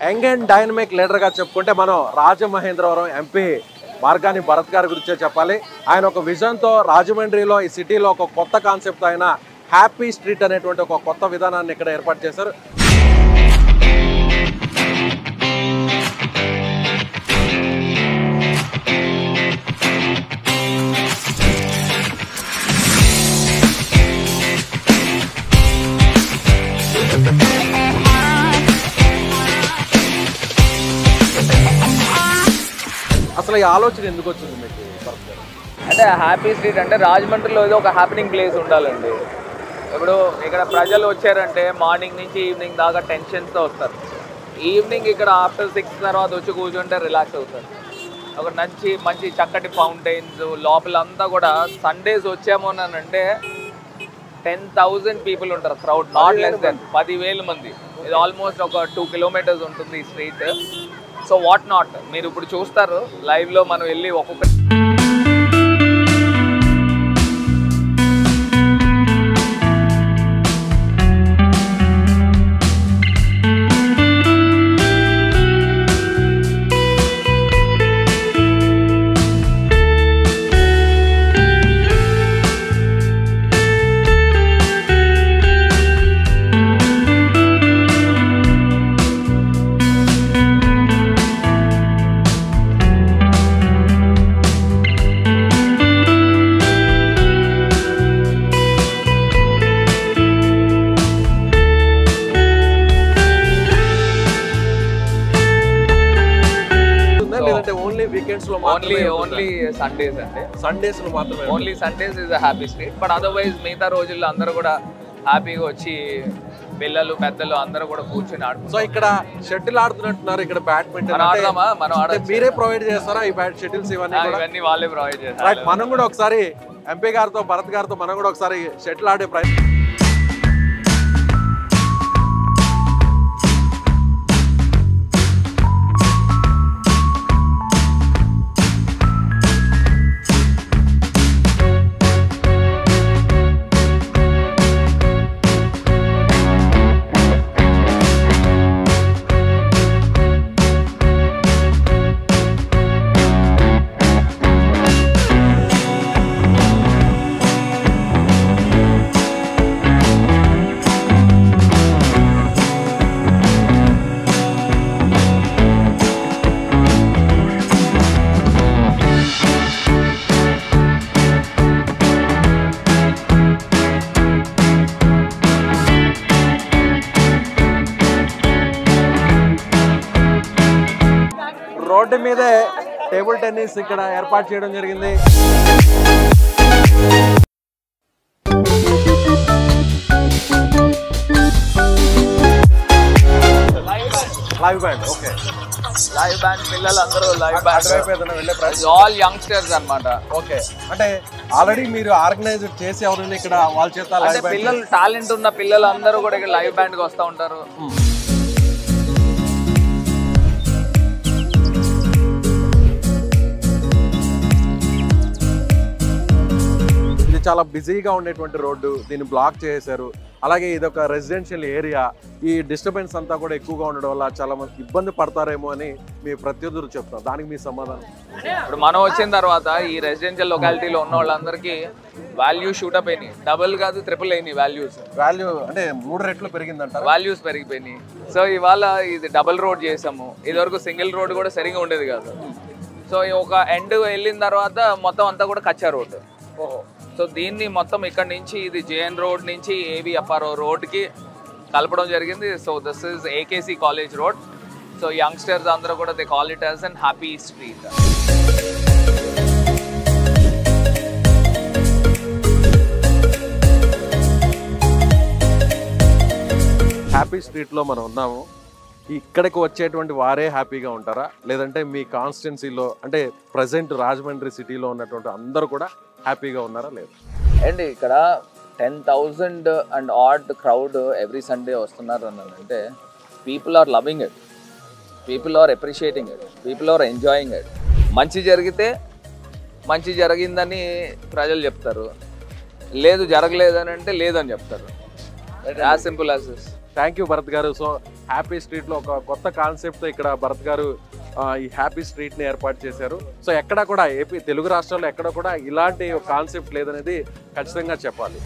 Young and dynamic లీడర్గా చెప్పుకుంటే మనం రాజమహేంద్రవరం ఎంపీ మార్గాని భరత్ గారి గురించే చెప్పాలి. ఆయన ఒక విజన్తో రాజమండ్రిలో ఈ సిటీలో ఒక కొత్త కాన్సెప్ట్ అయిన హ్యాపీ స్ట్రీట్ అనేటువంటి ఒక కొత్త విధానాన్ని ఇక్కడ ఏర్పాటు చేశారు. అసలు ఈ ఆలోచన ఎందుకు వచ్చింది మీకు? అంటే హ్యాపీ స్ట్రీట్ అంటే రాజమండ్రిలో ఏదో ఒక హ్యాపెనింగ్ ప్లేస్ ఉండాలండి. ఇప్పుడు ఇక్కడ ప్రజలు వచ్చారంటే మార్నింగ్ నుంచి ఈవినింగ్ దాకా టెన్షన్స్తో వస్తారు. ఈవినింగ్ ఇక్కడ ఆఫ్టర్ 6 తర్వాత వచ్చి కూర్చుంటే రిలాక్స్ అవుతారు. ఒక మంచి చక్కటి ఫౌంటైన్స్ లోపలంతా కూడా. సండేస్ వచ్చామోనంటే 10,000 పీపుల్ ఉంటారు క్రౌడ్, నాట్ లెస్ దెన్ 10,000 మంది. ఇది ఆల్మోస్ట్ ఒక 2 కిలోమీటర్స్ ఉంటుంది ఈ స్ట్రీట్. సో వాట్ నాట్ మీరు ఇప్పుడు చూస్తారు లైవ్లో. మనం వెళ్ళి ఒక్కొక్క ఓన్లీ సండేస్ అంటే సండేస్ మాత్రమే. Only Sundays is a happy street. But otherwise మిగతా రోజుల్లో అందరూ కూడా హ్యాపీగా వచ్చి పిల్లలు పెద్దలు అందరూ కూడా కూర్చొని ఆడుకుంటారు. సో ఇక్కడ షటిల్ ఆడుతున్నట్టున్నారు, ఇక్కడ బ్యాడ్మింటన్ ఆడదామా? మనం మీరే ప్రొవైడ్ చేస్తారా ఈ బ్యాట్ షటిల్స్ ఇవన్నీ వాళ్ళే ప్రొవైడ్ చేస్తారు. మనం కూడా ఒకసారి ఎంపీ గారితో భరత్ గారితో మనం కూడా ఒకసారి షటిల్ ఆడే ప్రయత్నం. రోడ్డు మీదే టేబుల్ టెన్నిస్ ఇక్కడ ఏర్పాటు చేయడం జరిగింది. Live band. Okay, live band పిల్లలు అందరూ లైవ్ బ్యాండ్ ఆల్ యంగ్స్టర్స్ అన్నమాట. ఓకే, అంటే ఆల్రెడీ మీరు ఆర్గనైజ్ చేసి ఎవరైనా ఇక్కడ వాళ్ళ చేత పిల్లలు టాలెంట్ ఉన్న పిల్లలు అందరూ కూడా ఇక్కడ లైవ్ బ్యాండ్ కి వస్తూ ఉంటారు. చాలా బిజీగా ఉండేటువంటి రోడ్డు, దీన్ని బ్లాక్ చేశారు. అలాగే ఇది ఒక రెసిడెన్షియల్ ఏరియా. ఈ డిస్టర్బెన్స్ అంతా కూడా ఎక్కువగా ఉండడం వల్ల చాలా మంది ఇబ్బంది పడతారేమో అని మీ ప్రత్యర్థులు చెప్తారు. దానికి మీ సమాధానం? ఇప్పుడు మనం వచ్చిన తర్వాత ఈ రెసిడెన్షియల్ లొకాలిటీలో ఉన్న వాళ్ళందరికీ వాల్యూ షూటప్ అయినాయి. డబుల్ కాదు, ట్రిపుల్ అయినాయి వాల్యూ అంటే 3 రెట్లు పెరిగిందంట. వాల్యూస్ పెరిగిపోయినాయి. సో ఇవాళ ఇది డబుల్ రోడ్ చేసాము. ఇదివరకు సింగిల్ రోడ్ కూడా సరిగా ఉండేది కాదు. సో ఒక ఎండ్ వెళ్ళిన తర్వాత మొత్తం అంతా కూడా కచ్చా రోడ్. సో దీన్ని మొత్తం ఇక్కడ నుంచి ఇది జేఎన్ రోడ్ నుంచి ఏవిఎఫ్ఆర్ఓ రోడ్కి కలపడం జరిగింది. So this is AKC college road. So youngsters అందరూ కూడా they call it as an happy street. Happy స్ట్రీట్లో మనం ఉన్నాము. ఇక్కడికి వచ్చేటువంటి వారే హ్యాపీగా ఉంటారా, లేదంటే మీ కాన్స్టిట్యున్సీలో అంటే ప్రజెంట్ రాజమండ్రి సిటీలో ఉన్నటువంటి అందరూ కూడా హ్యాపీగా ఉన్నారా లేదు? అండ్ ఇక్కడ 10,000 and odd crowd every Sunday వస్తున్నారు అంటే people are loving it, people are appreciating it, people are enjoying it. మంచి జరిగితే మంచి జరిగిందని ప్రజలు చెప్తారు, లేదు జరగలేదని అంటే లేదని చెప్తారు. As simple as this. Thank you Bharat garu. So happy స్ట్రీట్లో ఒక కొత్త కాన్సెప్ట్తో ఇక్కడ భరత్ గారు ఈ హ్యాపీ స్ట్రీట్ని ఏర్పాటు చేశారు. సో ఎక్కడ కూడా ఏపీ తెలుగు రాష్ట్రాల్లో ఎక్కడ కూడా ఇలాంటి కాన్సెప్ట్ లేదనేది ఖచ్చితంగా చెప్పాలి.